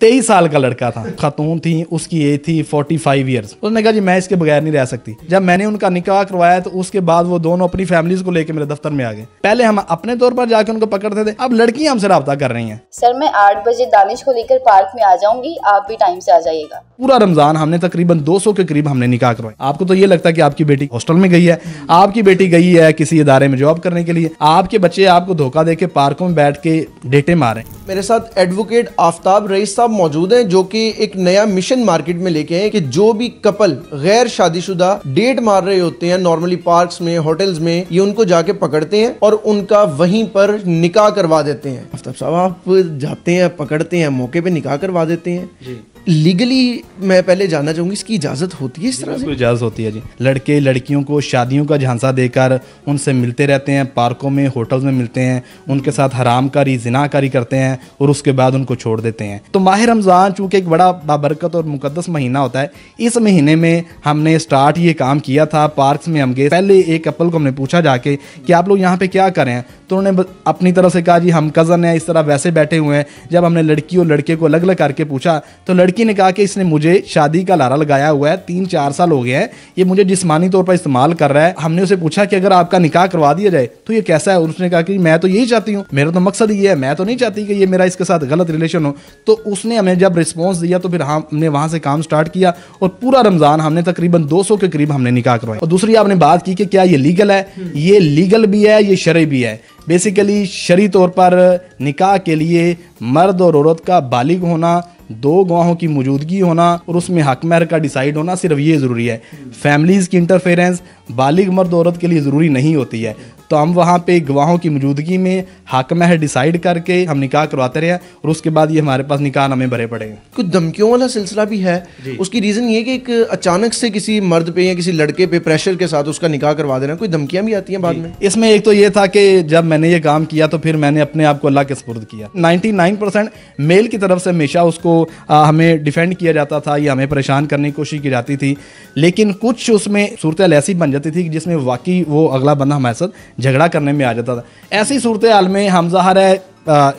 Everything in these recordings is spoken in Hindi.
23 साल का लड़का था, खातून थी, उसकी एज थी 45 ईयर्स। उसने कहा जी मैं इसके बगैर नहीं रह सकती। जब मैंने उनका निकाह करवाया तो उसके बाद वो दोनों अपनी फैमिलीज को लेकर मेरे दफ्तर में आ गए। पहले हम अपने तौर पर जाकर उनको पकड़ते थे, अब लड़कियां हमसे राब्ता कर रही हैं। सर मैं 8 बजे दानिश को लेकर पार्क में आ जाऊंगी, आप भी टाइम से आ जाइएगा। पूरा रमजान हमने तकरीबन 200 के करीब हमने निकाह करवाए। आपको तो ये लगता है कि आपकी बेटी हॉस्टल में गई है, आपकी बेटी गई है किसी इदारे में जॉब करने के लिए, आपके बच्चे आपको धोखा देके पार्कों में बैठ के डेटे मारे। मेरे साथ एडवोकेट आफ्ताब रईस साहब मौजूद हैं, जो कि एक नया मिशन मार्केट में लेके आए कि जो भी कपल गैर शादीशुदा डेट मार रहे होते हैं नॉर्मली पार्क्स में, होटल्स में, ये उनको जाके पकड़ते हैं और उनका वहीं पर निकाह करवा देते हैं। आफ्ताब साहब आप जाते हैं, पकड़ते हैं, मौके पे निकाह करवा देते हैं जी। लीगली मैं पहले जानना चाहूंगी इसकी इजाजत होती है? इस तरह से इजाजत होती है जी। लड़के लड़कियों को शादियों का झांसा देकर उनसे मिलते रहते हैं, पार्कों में, होटल्स में मिलते हैं, उनके साथ हरामकारी, जिनाकारी करते हैं और उसके बाद उनको छोड़ देते हैं। तो माह रमज़ान चूँकि एक बड़ा बाबरकत और मुकद्दस महीना होता है, इस महीने में हमने स्टार्ट ये काम किया था। पार्क्स में हम गए, पहले एक कपल को हमने पूछा जाके कि आप लोग यहाँ पे क्या करें, तो उन्होंने अपनी तरफ से कहा जी हम कज़न हैं, इस तरह वैसे बैठे हुए हैं। जब हमने लड़की और लड़के को अलग अलग करके पूछा तो लड़की ने कहा कि इसने मुझे शादी का लारा लगाया हुआ है, 3-4 साल हो गए हैं, ये मुझे जिस्मानी तौर पर इस्तेमाल कर रहा है। हमने उसे पूछा कि अगर आपका निकाह करवा दिया जाए तो ये कैसा है, और उसने कहा कि मैं तो यही चाहती हूँ, मेरा तो मकसद ये है, मैं तो नहीं चाहती कि ये मेरा इसके साथ गलत रिलेशन हो। तो उसने हमें जब रिस्पॉन्स दिया तो फिर हमने वहाँ से काम स्टार्ट किया और पूरा रमज़ान हमने तकरीबन 200 के करीब हमने निकाह करवाया। और दूसरी आपने बात की कि क्या ये लीगल है, ये लीगल भी है, ये शरई भी है। बेसिकली शरी तौर पर निकाह के लिए मर्द और औरत का बालिग होना, 2 गवाहों की मौजूदगी होना और उसमें हक महर का डिसाइड होना, सिर्फ ये ज़रूरी है। फैमिलीज़ की इंटरफेरेंस बालिग मर्द औरत के लिए ज़रूरी नहीं होती है। तो हम वहाँ पे गवाहों की मौजूदगी में हक महर डिसाइड करके हम निकाह करवाते रहे और उसके बाद ये हमारे पास निकाह नामे भरे पड़े हैं। कुछ धमकियों वाला सिलसिला भी है। उसकी रीज़न ये कि एक अचानक से किसी मर्द पे या किसी लड़के पे प्रेशर के साथ उसका निकाह करवा देना, कोई धमकियाँ भी आती हैं बाद में? इसमें एक तो ये था कि जब मैंने ये काम किया तो फिर मैंने अपने आप को अल्लाह के सुपुर्द किया। 99% मेल की तरफ से हमेशा उसको हमें डिफेंड किया जाता था या हमें परेशान करने की कोशिश की जाती थी, लेकिन कुछ उसमें सूरत ऐसी बन जाती थी कि जिसमें वाकई वो अगला बंदा हमारे साथ झगड़ा करने में आ जाता था। ऐसी सूरत हाल में हम ज़ाहिर है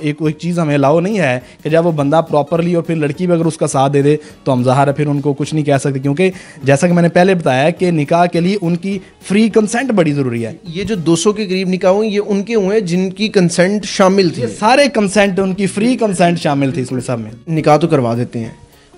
एक कोई चीज़ हमें अलाउ नहीं है कि जब वो बंदा प्रॉपरली और फिर लड़की भी अगर उसका साथ दे दे तो हम ज़ाहिर है फिर उनको कुछ नहीं कह सकते, क्योंकि जैसा कि मैंने पहले बताया कि निकाह के लिए उनकी फ्री कंसेंट बड़ी ज़रूरी है। ये जो 200 के करीब निकाह हुए ये उनके हुए जिनकी कंसेंट शामिल थी? सारे कंसेंट, उनकी फ्री कंसेंट शामिल थी इसमें सब में। निकाह तो करवा देते हैं,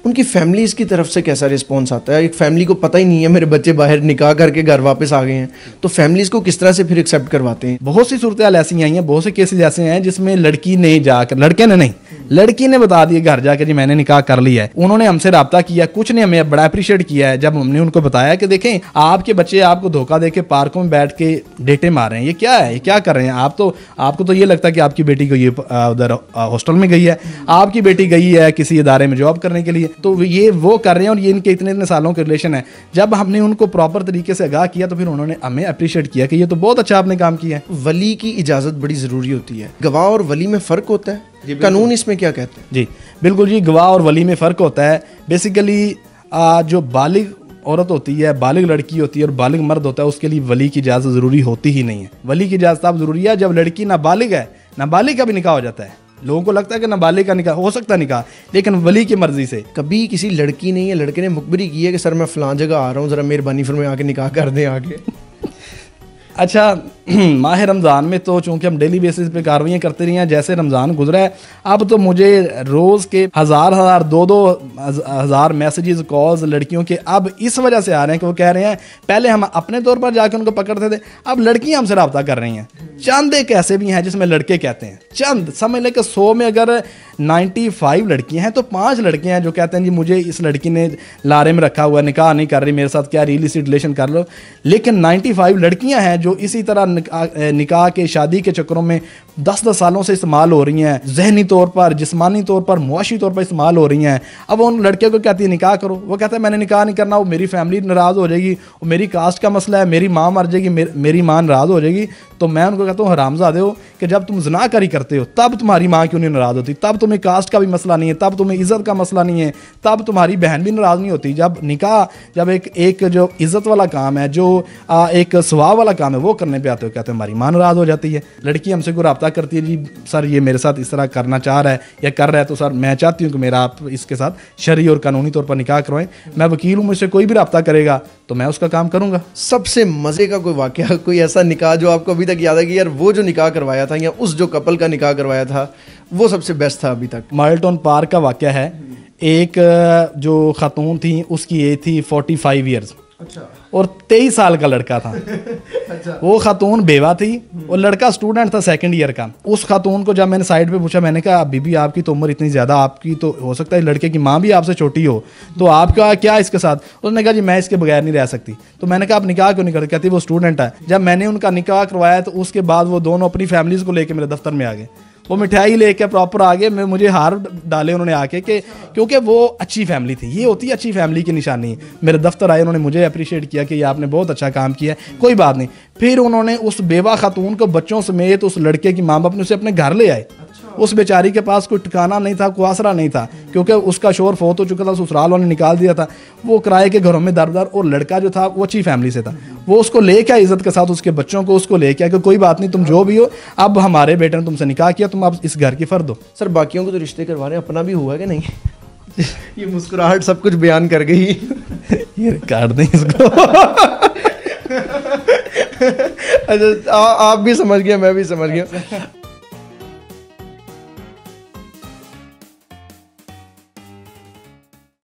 उनकी फैमिलीज़ की तरफ से कैसा रिस्पॉन्स आता है? एक फैमिली को पता ही नहीं है मेरे बच्चे बाहर निकाह करके घर वापस आ गए हैं, तो फैमिलीज़ को किस तरह से फिर एक्सेप्ट करवाते हैं? बहुत सी सूरत हाल ऐसी आई हैं, बहुत से केसेस ऐसे हैं जिसमें लड़की ने जाकर, लड़के ने नहीं, लड़की ने बता दिया घर जाकर जी मैंने निकाह कर लिया है। उन्होंने हमसे रब्ता किया, कुछ ने हमें बड़ा अप्रिशिएट किया है जब हमने उनको बताया कि देखें आपके बच्चे आपको धोखा देके पार्कों में बैठ के डेटे मार रहे हैं, ये क्या है, ये क्या कर रहे हैं। आपको तो ये लगता है कि आपकी बेटी को ये उधर हॉस्टल में गई है, आपकी बेटी गई है किसी इदारे में जॉब करने के लिए, तो ये वो कर रहे हैं और ये इनके इतने सालों के रिलेशन है। जब हमने उनको प्रॉपर तरीके से आगाह किया तो फिर उन्होंने हमें अप्रिशिएट किया कि ये तो बहुत अच्छा आपने काम किया है। वली की इजाज़त बड़ी ज़रूरी होती है। गवाह और वली में फ़र्क होता है, कानून इसमें क्या कहते हैं? जी बिल्कुल जी, गवाह और वली में फ़र्क होता है। बेसिकली जो बालिग औरत होती है, बालिग लड़की होती है और बालिग मर्द होता है, उसके लिए वली की इजाज़त ज़रूरी होती ही नहीं है। वली की इजाज़त अब ज़रूरी है जब लड़की नाबालिग है, नाबालिग का भी निकाह हो जाता है। लोगों को लगता है कि नाबालिग का निकाह हो सकता है निकाह, लेकिन वली की मर्जी से। कभी किसी लड़की ने या लड़के ने मुखबिरी की है कि सर मैं फ़लाँ जगह आ रहा हूँ, ज़रा मेहरबानी फरमाएं आके निकाह कर दें आगे? अच्छा माह रमज़ान में तो चूँकि हम डेली बेसिस पे कार्रवाइयाँ करते रही हैं, जैसे रमज़ान गुजरा है अब तो मुझे रोज़ के हज़ार 2,000 मैसेजेस, कॉल्स लड़कियों के अब इस वजह से आ रहे हैं कि वो कह रहे हैं पहले हम अपने तौर पर जाकर उनको पकड़ते थे, अब लड़कियाँ हमसे रब्ता कर रही हैं। चंद एक ऐसे भी हैं जिसमें लड़के कहते हैं, चंद समझ लें कि 100 में अगर 95 लड़कियाँ हैं तो 5 लड़के हैं जो कहते हैं जी मुझे इस लड़की ने लारे में रखा हुआ, निकाह नहीं कर रही मेरे साथ, क्या रियलिस्टिक रिलेशन कर लो। लेकिन 95 लड़कियाँ हैं जो इसी तरह निकाह के, शादी के चक्करों में 10-10 सालों से इस्तेमाल हो रही हैं, जहनी तौर पर, जिस्मानी तौर पर, मुआशी तौर पर इस्तेमाल हो रही हैं। अब उन लड़कियों को कहती है निकाह करो, वो कहता है मैंने निकाह नहीं करना, वो मेरी फैमिली नाराज़ हो जाएगी, वो मेरी कास्ट का मसला है, मेरी माँ मर जाएगी, मेरी माँ नाराज़ हो जाएगी, तो मैं उनको कहता हूँ हरामजादे हो कि जब तुम ज़नाकारी करते हो तब तुम्हारी माँ क्यों नहीं नाराज़ होती, तब तुम्हें कास्ट का भी मसला नहीं है, तब तुम्हें इज़्ज़त का मसला नहीं है, तब तुम्हारी बहन भी नाराज़ नहीं होती। जब निकाह, जब एक जो इज़्ज़त वाला काम है, जो एक सवाब वाला काम है, वो करने पे आते हो कहते हैं हमारी माँ नाराज़ हो जाती है। लड़की हमसे कोई रब्ता करती है, जी सर ये मेरे साथ इस तरह करना चाह रहा है या कर रहा है, तो सर मैं चाहती हूँ कि मेरा आप इसके साथ शरई और कानूनी तौर पर निकाह करवाएं, मैं वकील हूँ, मुझसे कोई भी रब्ता करेगा तो मैं उसका काम करूँगा। सबसे मज़े का कोई वाक़या, कोई ऐसा निकाह जो आपको अभी तक याद है कि यार वो जो निकाह करवाया था या उस जो कपल का निकाह करवाया था वो सबसे बेस्ट था अभी तक? मॉडल टाउन पार्क का वाक़या है। एक जो खातून थी उसकी एज थी 45 ईयर्स। अच्छा। और 23 साल का लड़का था। अच्छा। वो खातून बेवा थी और लड़का स्टूडेंट था 2nd ईयर का। उस खातून को जब मैंने साइड पे पूछा, मैंने कहा बीबी आपकी तो उम्र इतनी ज़्यादा, आपकी तो हो सकता है लड़के की माँ भी आपसे छोटी हो, तो आपका क्या इसके साथ? उसने कहा जी मैं इसके बगैर नहीं रह सकती। तो मैंने कहा आप निकाह क्यों नहीं करते? कहती वो स्टूडेंट है। जब मैंने उनका निकाह करवाया तो उसके बाद वो दोनों अपनी फैमिलीज़ को लेकर मेरे दफ्तर में आ गए। वो मिठाई लेके प्रॉपर आ गए, मुझे हार डाले उन्होंने आके कि क्योंकि वो अच्छी फैमिली थी। ये होती है अच्छी फैमिली की निशानी। मेरे दफ्तर आए, उन्होंने मुझे अप्रिशिएट किया कि ये आपने बहुत अच्छा काम किया है, कोई बात नहीं। फिर उन्होंने उस बेवा खातून को बच्चों समेत उस लड़के की माँ बाप ने उसे अपने घर ले आए। उस बेचारी के पास कोई ठिकाना नहीं था, कोई आसरा नहीं था, क्योंकि उसका शोर फौत हो चुका था, ससुराल वालों ने निकाल दिया था। वो किराए के घरों में दर और लड़का जो था वो अच्छी फैमिली से था। वो उसको लेके आया इज्जत के साथ, उसके बच्चों को उसको लेके आया कि कोई बात नहीं, तुम जो भी हो, अब हमारे बेटे ने तुमसे निकाह किया, तुम अब इस घर की फर्द हो। सर बाकियों को तो रिश्ते करवा रहे हैं, अपना भी हुआ कि नहीं? ये मुस्कुराहट सब कुछ बयान कर गई। ये काट दें इसको। अच्छा आप भी समझ गए, मैं भी समझ गया।